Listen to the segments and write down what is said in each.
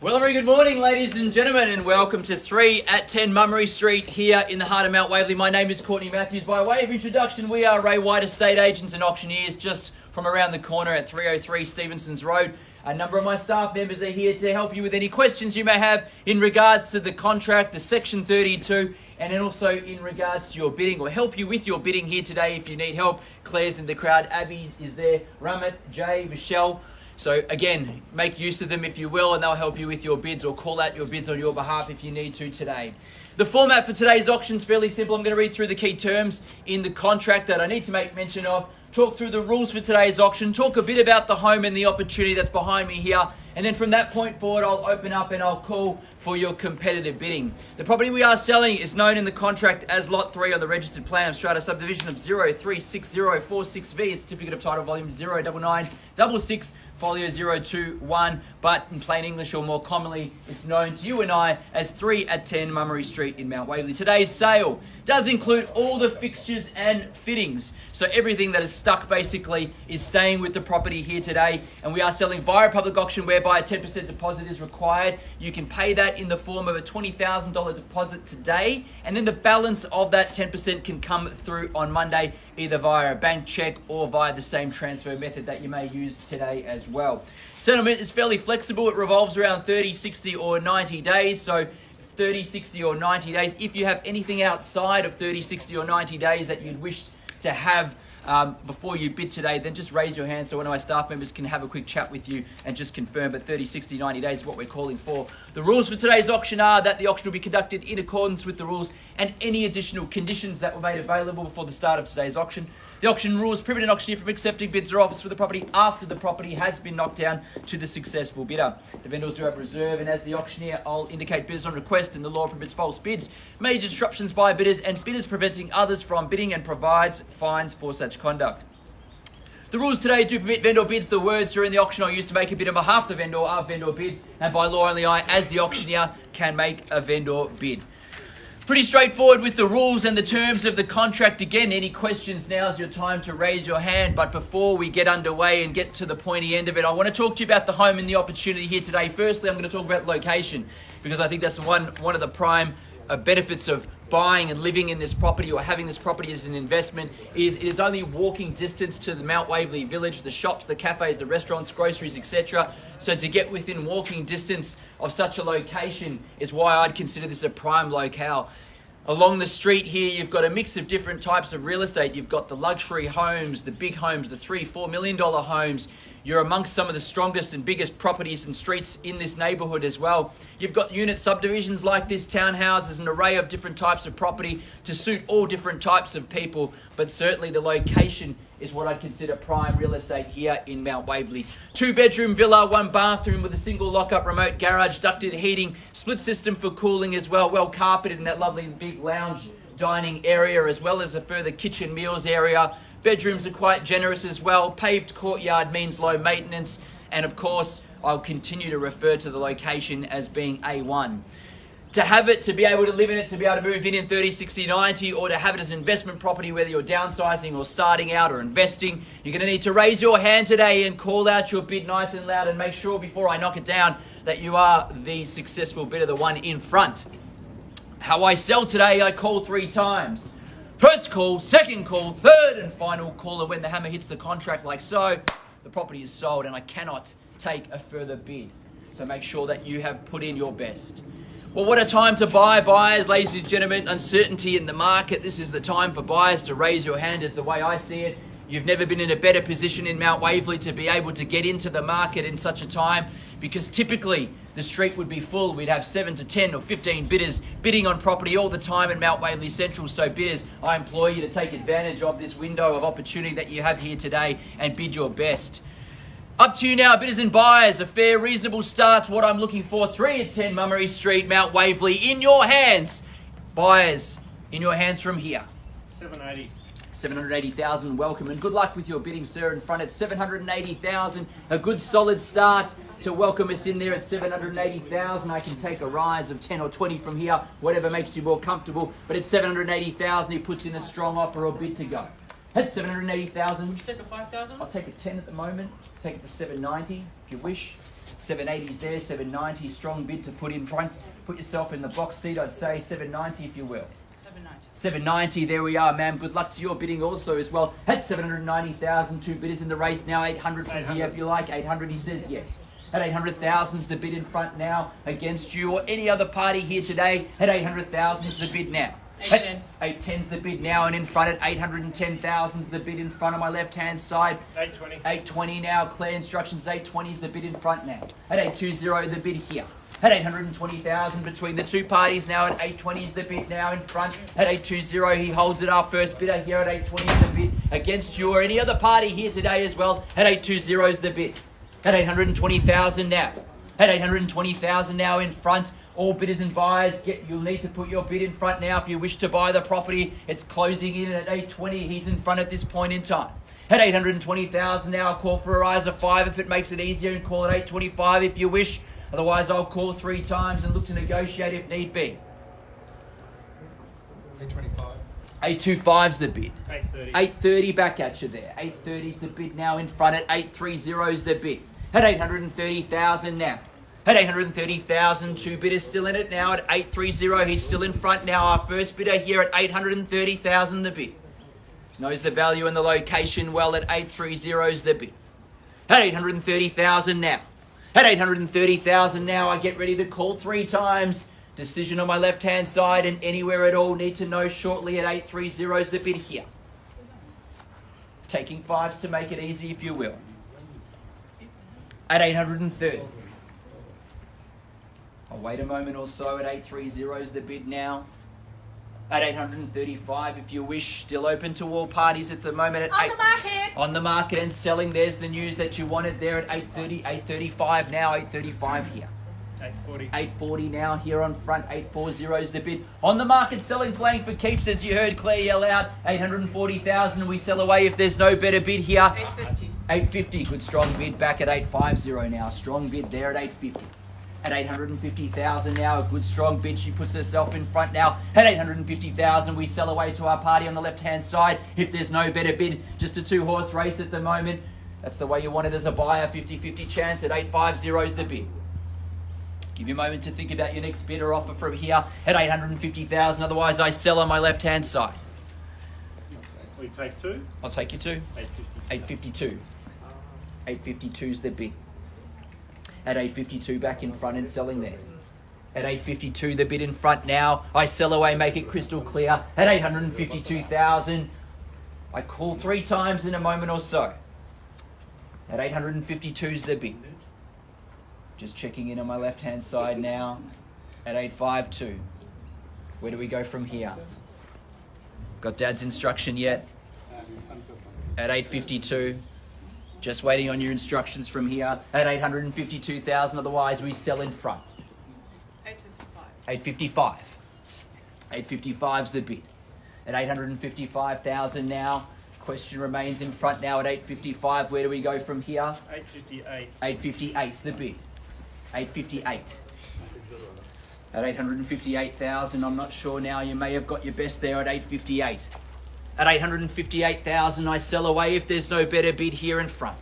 Well, a very good morning, ladies and gentlemen, and welcome to 3 at 10 Mummery Street here in the heart of Mount Waverley. My name is Courtney Matthews. By way of introduction, we are Ray White Estate Agents and Auctioneers just from around the corner at 303 Stevenson's Road. A number of my staff members are here to help you with any questions you may have in regards to the contract, the Section 32, and then also in regards to your bidding, or help you with your bidding here today if you need help. Claire's in the crowd, Abby is there, Ramit, Jay, Michelle. So again, make use of them if you will, and they'll help you with your bids or call out your bids on your behalf if you need to today. The format for today's auction is fairly simple. I'm going to read through the key terms in the contract that I need to make mention of, talk through the rules for today's auction, talk a bit about the home and the opportunity that's behind me here, and then from that point forward, I'll open up and I'll call for your competitive bidding. The property we are selling is known in the contract as Lot 3 on the registered plan of Strata subdivision of 0360046V. It's certificate of title volume 09966. Folio 021, but in plain English or more commonly, it's known to you and I as 3 at 10 Mummery Street in Mount Waverley. Today's sale does include all the fixtures and fittings. So everything that is stuck basically is staying with the property here today. And we are selling via public auction whereby a 10% deposit is required. You can pay that in the form of a $20,000 deposit today. And then the balance of that 10% can come through on Monday, either via a bank check or via the same transfer method that you may use today as well. Settlement is fairly flexible. It revolves around 30, 60 or 90 days. So 30, 60 or 90 days. If you have anything outside of 30, 60 or 90 days that you'd wish to have before you bid today, then just raise your hand so one of my staff members can have a quick chat with you and just confirm. But 30, 60, 90 days is what we're calling for. The rules for today's auction are that the auction will be conducted in accordance with the rules and any additional conditions that were made available before the start of today's auction. The auction rules prohibit an auctioneer from accepting bids or offers for the property after the property has been knocked down to the successful bidder. The vendors do have reserve, and as the auctioneer, I'll indicate bidders on request, and the law prohibits false bids, major disruptions by bidders, and bidders preventing others from bidding, and provides fines for such conduct. The rules today do permit vendor bids. The words during the auction are used to make a bid on behalf of the vendor are vendor bid, and by law only I, as the auctioneer, can make a vendor bid. Pretty straightforward with the rules and the terms of the contract. Again, any questions, now's your time to raise your hand. But before we get underway and get to the pointy end of it, I want to talk to you about the home and the opportunity here today. Firstly, I'm going to talk about location, because I think that's one of the prime benefits of buying and living in this property or having this property as an investment is it is only walking distance to the Mount Waverley village, the shops, the cafes, the restaurants, groceries, etc. So to get within walking distance of such a location is why I'd consider this a prime locale. Along the street here, you've got a mix of different types of real estate. You've got the luxury homes, the big homes, the $3-4 million homes. You're amongst some of the strongest and biggest properties and streets in this neighbourhood as well. You've got unit subdivisions like this, townhouses, an array of different types of property to suit all different types of people. But certainly the location is what I'd consider prime real estate here in Mount Waverley. 2-bedroom villa, 1 bathroom with a single lock-up remote garage, ducted heating, split system for cooling as well, well carpeted in that lovely big lounge dining area, as well as a further kitchen meals area. Bedrooms are quite generous as well. Paved courtyard means low maintenance. And of course, I'll continue to refer to the location as being A1. To have it, to be able to live in it, to be able to move in 30, 60, 90, or to have it as an investment property, whether you're downsizing or starting out or investing, you're going to need to raise your hand today and call out your bid nice and loud and make sure before I knock it down that you are the successful bidder, the one in front. How I sell today, I call 3 times. First call, second call, third and final call, and when the hammer hits the contract like so, the property is sold and I cannot take a further bid. So make sure that you have put in your best. Well, what a time to buy, buyers, ladies and gentlemen. Uncertainty in the market. This is the time for buyers to raise your hand, is the way I see it. You've never been in a better position in Mount Waverley to be able to get into the market in such a time, because typically the street would be full. We'd have 7 to 10 or 15 bidders bidding on property all the time in Mount Waverley Central. So bidders, I implore you to take advantage of this window of opportunity that you have here today and bid your best. Up to you now, bidders and buyers. A fair, reasonable start's what I'm looking for. 3 at 10 Mummery Street, Mount Waverley. In your hands. Buyers, in your hands from here. 780. 780,000, welcome and good luck with your bidding, sir. In front at 780,000, a good solid start to welcome us in there at 780,000. I can take a rise of 10 or 20 from here, whatever makes you more comfortable. But at 780,000, he puts in a strong offer or bid to go. At 780,000. Take a 5,000? I'll take a 10 at the moment. Take it to 790 if you wish. 780's there, 790, strong bid to put in front. Put yourself in the box seat, I'd say 790 if you will. 790, there we are, ma'am. Good luck to your bidding also as well. At 790,000, two bidders in the race now. 800 from here if you like. 800, he says yes. At 800,000's the bid in front now against you or any other party here today. At 800,000's the bid now. 810's the bid now, and in front at 810,000's the bid in front on my left-hand side. 820. 820 now. Clear instructions. 820's the bid in front now. At 820, the bid here. At 820,000 between the two parties now. At 820 is the bid now in front. At 820, he holds it. Our first bidder here at 820 is the bid against you or any other party here today as well. At 820 is the bid. At 820,000 now. At 820,000 now in front. All bidders and buyers, you'll need to put your bid in front now if you wish to buy the property. It's closing in at 820. He's in front at this point in time. At 820,000 now, I'll call for a rise of 5 if it makes it easier, and call it 825 if you wish. Otherwise, I'll call 3 times and look to negotiate if need be. 825. 825's the bid. 830. 830 back at you there. 830's the bid now in front. At 830's the bid. At 830,000 now. At 830,000, two bidders still in it now. At 830, he's still in front now. Our first bidder here at 830,000, the bid. Knows the value and the location well. At 830's the bid. At 830,000 now. At 830,000 now, I get ready to call 3 times. Decision on my left-hand side and anywhere at all. Need to know shortly. At 830's the bid here. Taking 5s to make it easy, if you will. At 830. I'll wait a moment or so. At 830's the bid now. At 835, if you wish. Still open to all parties at the moment. At On the market. On the market and selling. There's the news that you wanted there at 830, 835 now, 835 here. 840. 840 now here on front. 840's the bid. On the market, selling, playing for keeps, as you heard Claire yell out. 840,000, we sell away if there's no better bid here. 850. 850, good strong bid back at 850 now. Strong bid there at 850. At 850,000 now, a good strong bid. She puts herself in front now. At 850,000, we sell away to our party on the left-hand side. If there's no better bid, just a 2-horse race at the moment. That's the way you want it as a buyer, 50-50 chance. At 850's the bid. Give you a moment to think about your next bid or offer from here. At 850,000, otherwise I sell on my left-hand side. We take 2. I'll take you to 850. 852. 852's the bid. At 852 back in front and selling there. At 852 the bid in front now. I sell away, make it crystal clear. At 852,000. I call 3 times in a moment or so. At 852's the bid. Just checking in on my left hand side now. At 852. Where do we go from here? Got Dad's instruction yet? At 852. Just waiting on your instructions from here. At 852,000, otherwise we sell in front. 855. 855's the bid. At 855,000 now. Question remains in front now at 855. Where do we go from here? 858. 858's the bid. 858. At 858,000, I'm not sure now. You may have got your best there at 858. At 858,000, I sell away if there's no better bid here in front.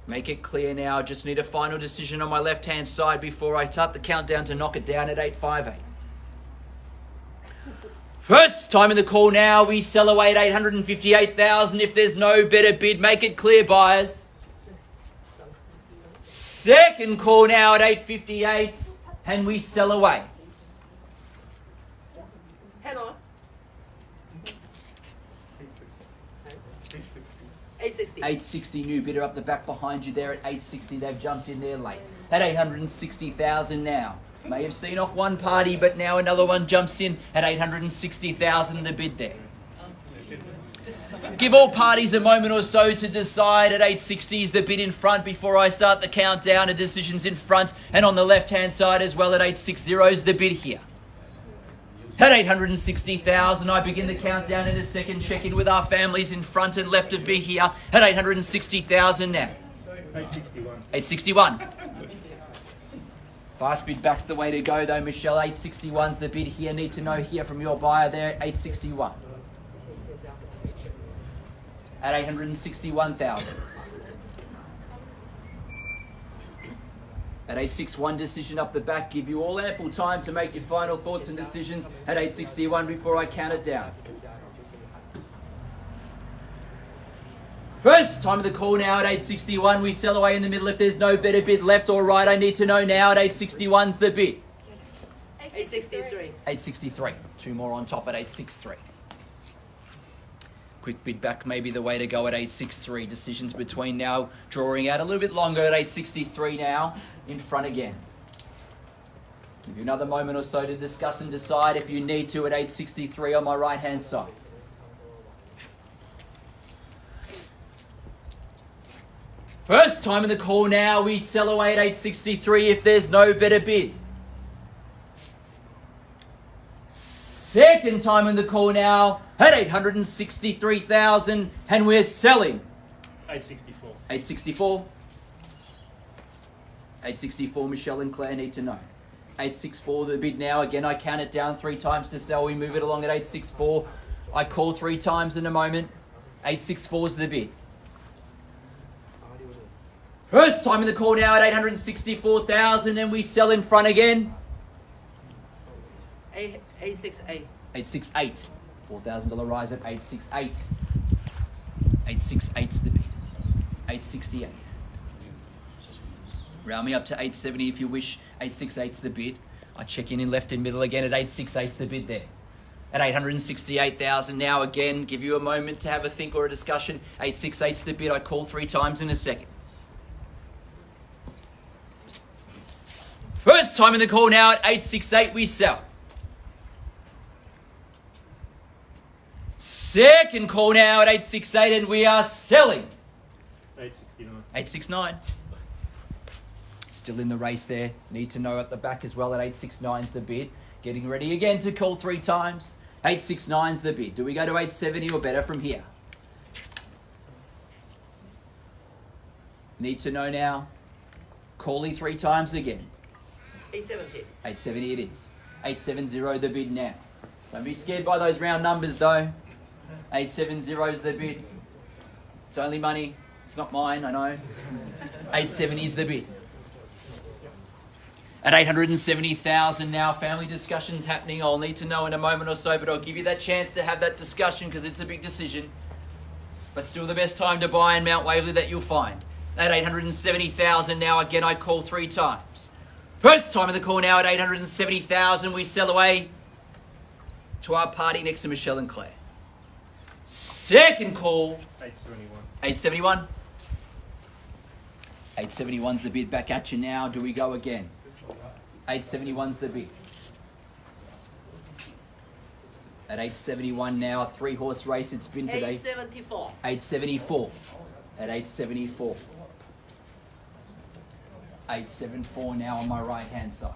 Make it clear now. Just need a final decision on my left-hand side before I start the countdown to knock it down at 858. First time in the call now. We sell away at 858,000. If there's no better bid, make it clear, buyers. Second call now at 858, and we sell away. Hello. 860. 860 new bidder up the back behind you there at 860. They've jumped in there late. At 860,000 now. May have seen off one party, but now another one jumps in at 860,000 the bid there. Give all parties a moment or so to decide. At 860 is the bid in front before I start the countdown. A decision's in front and on the left-hand side as well. At 860 is the bid here. At 860,000, I begin the countdown in a second. Check in with our families in front and left of me here. At 860,000 now. 861. 861. Fast bid back's the way to go though, Michelle. 861's the bid here. Need to know here from your buyer there. 861. At 861,000. At 861, decision up the back. Give you all ample time to make your final thoughts and decisions at 861 before I count it down. First time of the call now at 861. We sell away in the middle if there's no better bid left or right. I need to know now at 861's the bid. 863. 863. Two more on top at 863. Quick bid back may be the way to go at 863. Decisions between now drawing out a little bit longer at 863 now. In front again. Give you another moment or so to discuss and decide if you need to at 863 on my right hand side. First time in the call now, we sell away at 863 if there's no better bid. Second time in the call now at 863,000 and we're selling. 864. 864. 864, Michelle and Claire need to know. 864 the bid now. Again, I count it down 3 times to sell. We move it along at 864. I call 3 times in a moment. 864 is the bid. First time in the call now at 864,000 and we sell in front again. 868. 868. $4,000 rise at 868. 868 is the bid. 868. Round me up to 870 if you wish. 868 is the bid. I check in left and middle again at 868 is the bid there. At 868,000 now again, give you a moment to have a think or a discussion. 868 is the bid. I call 3 times in a second. First time in the call now at 868 we sell. Second call now at 868 and we are selling. 869. 869. Still in the race there. Need to know at the back as well at 869 is the bid. Getting ready again to call 3 times. 869 is the bid. Do we go to 870 or better from here? Need to know now. Calling 3 times again. 870. 870 it is. 870 the bid now. Don't be scared by those round numbers though. 870 is the bid. It's only money. It's not mine, I know. 870 is the bid. At 870,000 now, family discussions happening. I'll need to know in a moment or so, but I'll give you that chance to have that discussion because it's a big decision. But still the best time to buy in Mount Waverley that you'll find. At 870,000 now, again, I call 3 times. First time in the call now at 870,000, we sell away to our party next to Michelle and Claire. Second call, 871. 871. 871's the bid back at you now. Do we go again? 871's the bid. At 871 now, a 3-horse race it's been today. 874. 874. At 874. 874 now on my right hand side.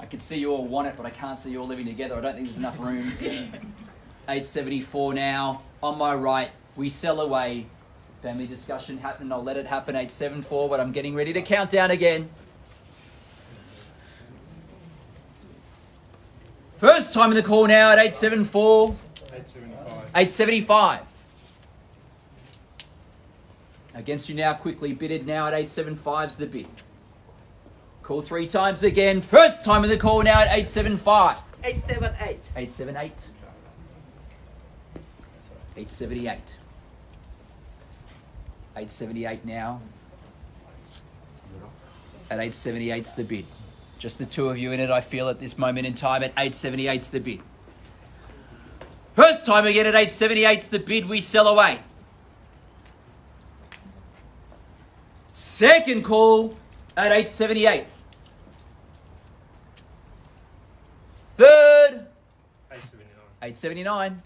I can see you all want it, but I can't see you all living together. I don't think there's enough rooms. 874 now on my right. We sell away. Family discussion happening. I'll let it happen. 874, but I'm getting ready to count down again. First time in the call now at 874. 875. 875. Against you now quickly. Bidded now at 875's the bid. Call 3 times again. First time in the call now at 875. 878. 878. 878. 878 now. At 878's the bid. Just the two of you in it, I feel, at this moment in time. At 878's the bid. First time again at 878's the bid. We sell away. Second call at 878. Third, 879. 879.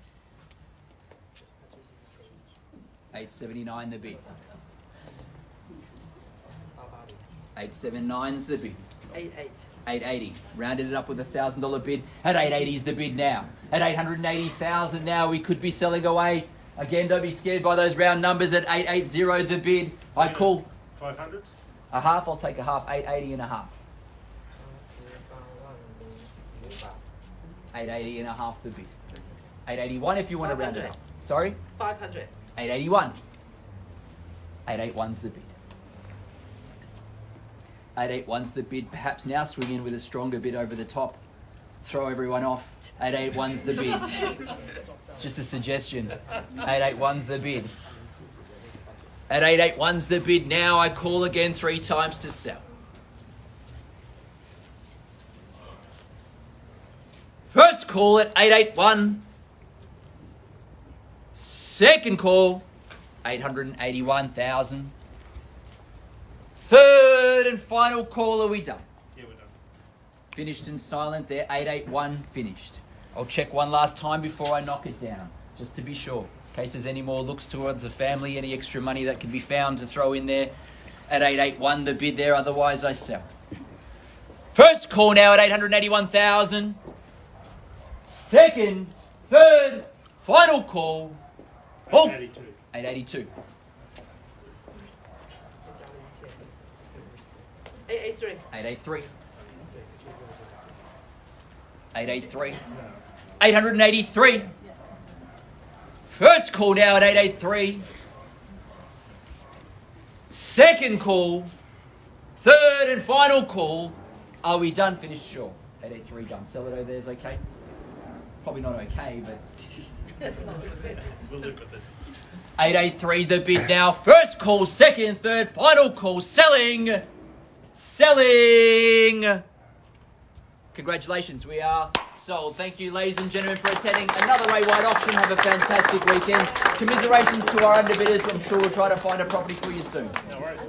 879 the bid. 879's the bid. 88. 880. Rounded it up with $1,000 bid. At 880's the bid now. At 880,000 now, we could be selling away. Again, don't be scared by those round numbers. At 880 the bid. I call 500. a half. I'll take a half. 880 and a half. 880 and a half the bid. 881 if you want to round it up. Sorry? 500. 881. 881's the bid. 881's the bid. Perhaps now swing in with a stronger bid over the top. Throw everyone off. 881's the bid. Just a suggestion. 881's the bid. At 881's the bid now. I call again 3 times to sell. First call at 881. Second call, 881,000. Third and final call, are we done? Yeah, we're done. Finished and silent there, 881 finished. I'll check one last time before I knock it down, just to be sure. In case there's any more looks towards the family, any extra money that can be found to throw in there. At 881 the bid there, otherwise I sell. First call now at 881,000. Second, third, final call. Oh, 882. 882. 883. 883. 883. 883. First call now at 883. Second call. Third and final call. Are we done? Finished? Sure. 883 done. Sell it over there's okay. Probably not okay, but We'll live with it. 883 the bid now. First call, second, third, final call. Selling. Selling. Congratulations, we are sold. Thank you, ladies and gentlemen, for attending another Ray White auction. Have a fantastic weekend. Commiserations to our underbidders. I'm sure we'll try to find a property for you soon. No worries.